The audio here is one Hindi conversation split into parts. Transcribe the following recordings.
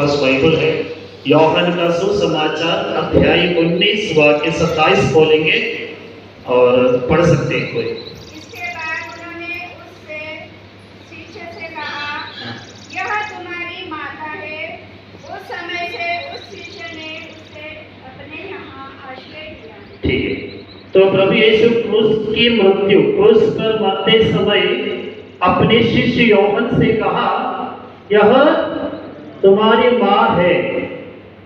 पास बाइबल है, यूहन्ना का सुसमाचार अध्याय 19 वाक्य 27 खोलेंगे और पढ़ सकते हैं कोई। इसके बाद उन्होंने उससे शिष्य से कहा, यह तुम्हारी माता है। उस समय से उस शिष्य ने उसे अपने यहाँ आश्रय दिया। ठीक है, तो प्रभु यीशु क्रूस की मृत्यु, क्रूस पर मरते समय अपने शिष्य यूहन्ना से कहा, यह तुम्हारी माँ है।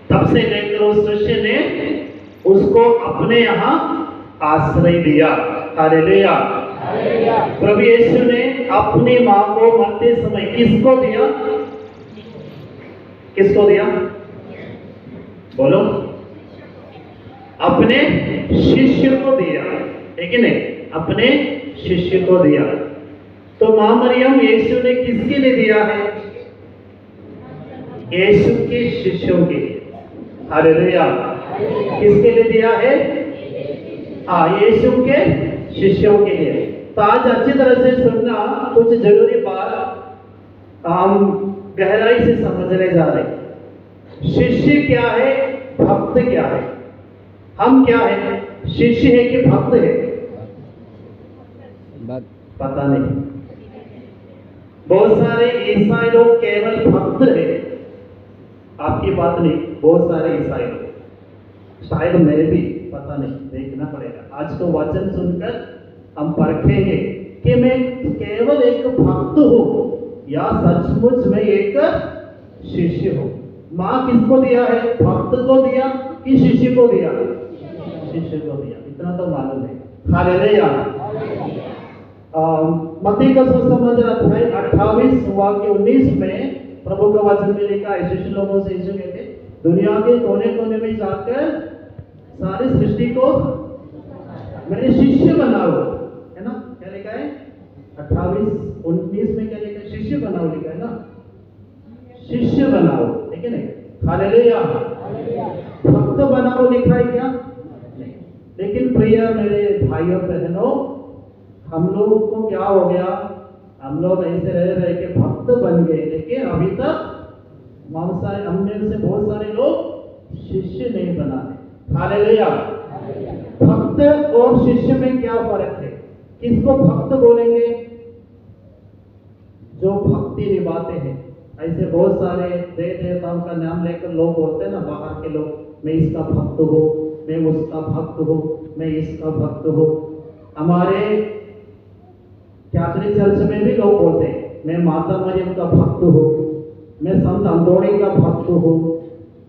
तब से लेकर उस शिष्य ने उसको अपने यहाँ आश्रय दिया। हालेलुया। प्रभु यीशु ने अपनी माँ को मरते समय किसको दिया? किसको दिया? बोलो। अपने शिष्य को दिया, है कि नहीं? अपने शिष्य को दिया। तो मां मरियम यीशु ने किसके लिए दिया है? यीशु के शिष्यों के लिए। हालेलुया। किसके लिए दिया है? यीशु के शिष्यों के लिए। तो आज अच्छी तरह से सुनना, कुछ जरूरी बात हम गहराई से समझने जा रहे हैं। शिष्य क्या है, भक्त क्या है? हम क्या है? शिष्य है कि भक्त है? पता नहीं। बहुत सारे ईसाई लोग केवल भक्त है, आपकी बात नहीं। बहुत सारे ईसाई लोग, शायद मेरे भी, पता नहीं, देखना पड़ेगा। आज तो वचन सुनकर हम परखेंगे कि मैं केवल एक भक्त हूं या सचमुच में एक शिष्य हूं। मां किसको दिया है? भक्त को दिया कि शिष्य को दिया? शिष्य को दिया, इतना तो मालूम है। हालेलुया। मत्ती का सुसमाचार अध्याय 28 वाक्य 19 में प्रभु का वचन में लिखा है, शिष्य लोगों से यीशु कहते, दुनिया के कोने कोने में जाकर सारी सृष्टि को मेरे शिष्य बनाओ। है ना? क्या लिखा है? 28:19 में क्या लिखा है? शिष्य बनाओ लिखा है ना? शिष्य बनाओ, ठीक है नहीं? हालेलुया। भक्त बनाओ लिखा है क्या? नहीं। लेकिन प्रिय मेरे भाइयों बहनों, हम लोगों को क्या हो गया? हम लोग ऐसे रह रहे के भक्त बन गए, लेकिन अभी तक हमने से बहुत सारे लोग शिष्य नहीं बनाए। हालेलुया। भक्त और शिष्य में क्या फर्क है? किसको भक्त बोलेंगे? जो भक्ति निभाते हैं। ऐसे बहुत सारे देवताओं का नाम लेकर लोग बोलते हैं ना, बाहर के लोग, मैं इसका भक्त हूँ, मैं उसका भक्त हूँ, मैं इसका भक्त हूँ। हमारे कैथोलिक चर्च में भी लोग बोलते हैं, मैं माता मरियम का भक्त हूँ, मैं संत अंतोनी का भक्त हूँ।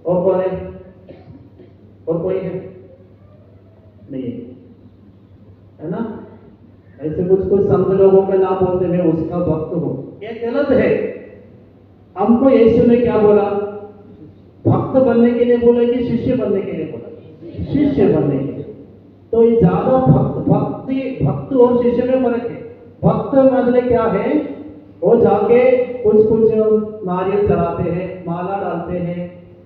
और कौन है? और कोई है? नहीं है ना? ऐसे कुछ कुछ संत लोगों के नाम बोलते, मैं उसका भक्त हूँ। ये गलत है। हमको यीशु ने क्या बोला? भक्त बनने के लिए बोला कि शिष्य बनने के लिए बोला? शिष्य बनने के लिए। तो ये ज्यादा भक्त और शिष्य में फर्क है। भक्त मतलब क्या है? वो जाके कुछ कुछ नारियल चढ़ाते हैं, माला डालते हैं,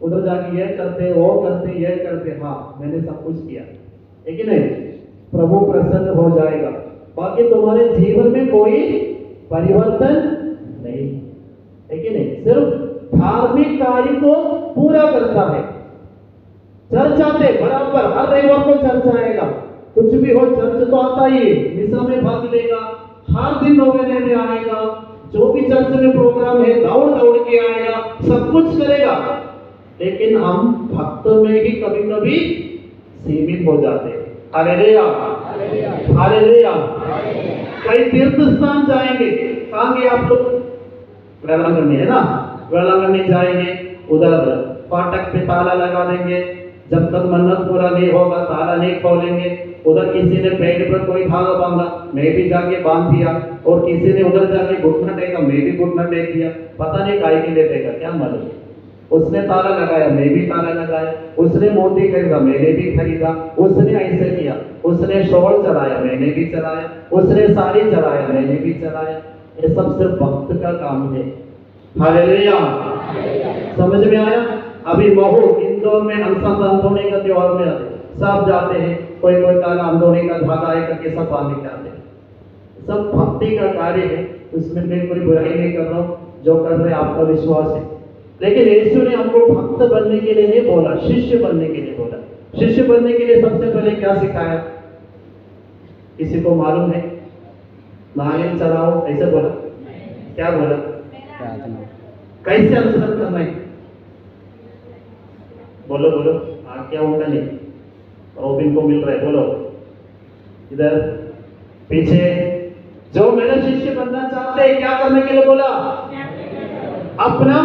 उधर जाके ये करते, वो करते, ये करते, हाँ मैंने सब कुछ किया, है कि नहीं? प्रभु प्रसन्न हो जाएगा। बाकी तुम्हारे जीवन में कोई परिवर्तन नहीं, है कि नहीं? सिर्फ धार्मिक कार्य को पूरा करता है। चर्च आते बराबर, हर रविवार को चर्च आएगा, कुछ भी हो चर्च तो आता ही है, मिसा में भाग लेगा, हर दिन नौवेने में आएगा, जो भी चर्च में प्रोग्राम है दौड़ के आएगा, सब कुछ करेगा। लेकिन हम भक्त में ही कभी कभी सीमित हो जाते हैं। हालेलुया। हालेलुया। कई तीर्थ स्थान जाएंगे, कहाँ गए आप लोग? वेलांगन में, है ना? वेलांगन में जाएंगे, उधर फाटक पे ताला लगा देंगे, जब तक मन्नत पूरा नहीं होगा ताला नहीं खोलेंगे। उधर किसी ने पेट पर कोई धागा बांधा, मैं भी जाके बांध दिया, और किसी ने उधर जाके घुटना टेका, मैं भी घुटना टेक दिया। पता नहीं काय के लिए टेका, क्या मालूम? उसने ताला लगाया, मैं भी ताला लगाया, उसने मोती खरीदा, मैंने भी खरीदा, उसने ऐसे किया, उसने शॉल चढ़ाया, मैंने भी चढ़ाया, उसने साड़ी चढ़ाया, मैंने भी चढ़ाया। ये सब सिर्फ भक्त का काम है। हालेलुया। समझ में आया? अभी महू इंदौर में संत अंतोनी का त्योहार में आते, सब जाते हैं, कोई ताला अंतोनी का धागा है करके सब बांध के आते हैं। सब भक्ति का कार्य है, उसमें मैं कोई बुराई नहीं कर रहा हूँ, जो कर रहे आपका विश्वास है। लेकिन यीशु ने हमको भक्त बनने के लिए नहीं बोला, शिष्य बनने के लिए बोला। शिष्य बनने के लिए सबसे पहले क्या सिखाया? किसी को मालूम है? नारियल चढ़ाओ ऐसे बोला? क्या बोला? कैसे अनुसरण करना है? बोलो बोलो। क्या होगा? नहीं, रोबिन को मिल रहा है, बोलो इधर पीछे। जो मेरा शिष्य बनना चाहते हैं, क्या करने के लिए बोला? अपना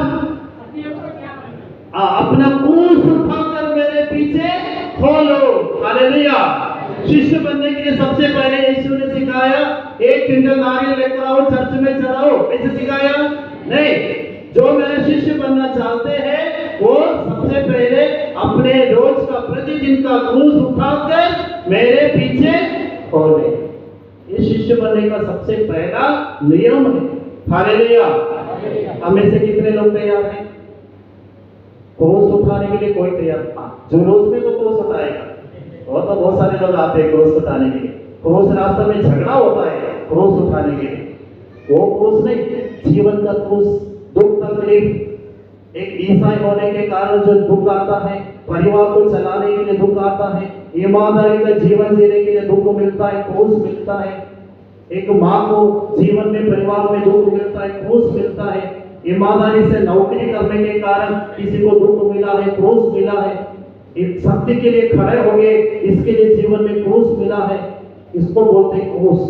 क्रूस उठाकर मेरे पीछे खोलो। हालेलुया। शिष्य बनने के लिए सबसे पहले यीशु ने सिखाया 1 क्विंटल नारियल लेकर आओ, चर्च में चढ़ाओ, ऐसे सिखाया नहीं। जो मेरे शिष्य बनना चाहते हैं वो सबसे पहले अपने रोज का, प्रतिदिन का क्रूस उठाकर मेरे पीछे खोले। ये शिष्य बनने का सबसे पहला नियम है। हालेलुया। हमें से कितने लोग तैयार हैं? क्रूस उठाने के लिए कोई तैयार? जुलूस में तो क्रूस उठाएगा, वो तो बहुत सारे लोग आते हैं क्रूस उठाने के लिए। क्रूस रास्ते में झगड़ा होता है क्रूस उठाने के लिए, वो क्रूस नहीं। जीवन का क्रूस, दुख तकलीफ, एक ईसाई होने के कारण जो दुख आता है, परिवार को चलाने के लिए दुख आता है, ईमानदारी का जीवन जीने के लिए दुख मिलता है, क्रूस मिलता है। एक माँ को जीवन में, परिवार में दुख मिलता है, क्रूस मिलता है। ईमानदारी से नौकरी करने के कारण किसी को दुख मिला है, क्रूस मिला है। एक सत्य के लिए खड़े हो गए, इसके लिए जीवन में क्रूस मिला है, इसको बोलते हैं क्रूस।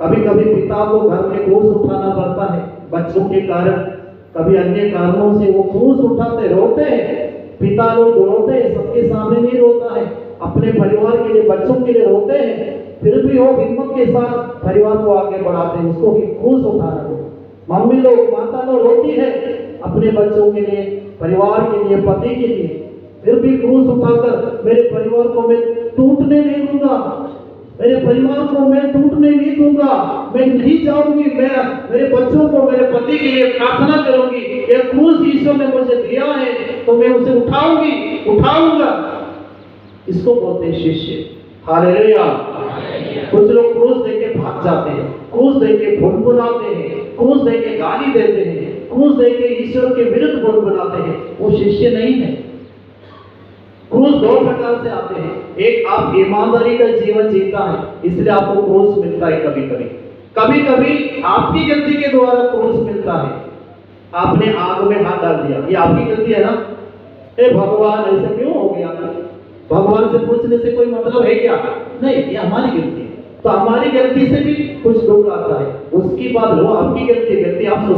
कभी कभी पिता को घर में क्रूस उठाना पड़ता है बच्चों के कारण, कभी अन्य कारणों से वो क्रूस उठाते, रोते हैं। पिता लोग रोते हैं, सबके सामने नहीं रोता है, अपने परिवार के लिए, बच्चों के लिए रोते हैं, फिर भी वो हिम्मत के साथ परिवार को आगे बढ़ाते हैं, उसको क्रूस उठाना हो। मम्मी लोग, माता लोग रोती है अपने बच्चों के लिए, परिवार के लिए, पति के लिए, फिर भी क्रूस उठाकर मेरे परिवार को मैं टूटने नहीं दूंगा, मेरे परिवार को मैं टूटने नहीं दूंगा, मैं नहीं चाहूंगी, मैं मेरे बच्चों को, मेरे पति के लिए प्रार्थना करूंगी। ये क्रूस ईश्वर ने मुझे दिया है तो मैं उसे उठाऊंगा। इसको बोलते हैं शिष्य। हालेलुया। कुछ लोग क्रूस देके भाग जाते हैं, क्रूस देके भुनभुनाते हैं, क्रूस देके गाली देते हैं, क्रूस देके ईश्वर के विरुद्ध भुनभुनाते हैं, वो शिष्य नहीं है। क्रूस दो प्रकार से आते हैं। एक, आप ईमानदारी का जीवन जीता है इसलिए आपको क्रूस मिलता है। कभी कभी आपकी गलती के द्वारा क्रूस मिलता है। आपने आग में हाथ डाल दिया, ये आपकी गलती है ना? ए भगवान, ऐसे क्यों हो गया? भगवान से पूछने से कोई मतलब है क्या? नहीं, ये हमारी गलती है। तो हमारी गलती से भी कुछ दुख आता है, उसकी बात लो, आपकी गलती आप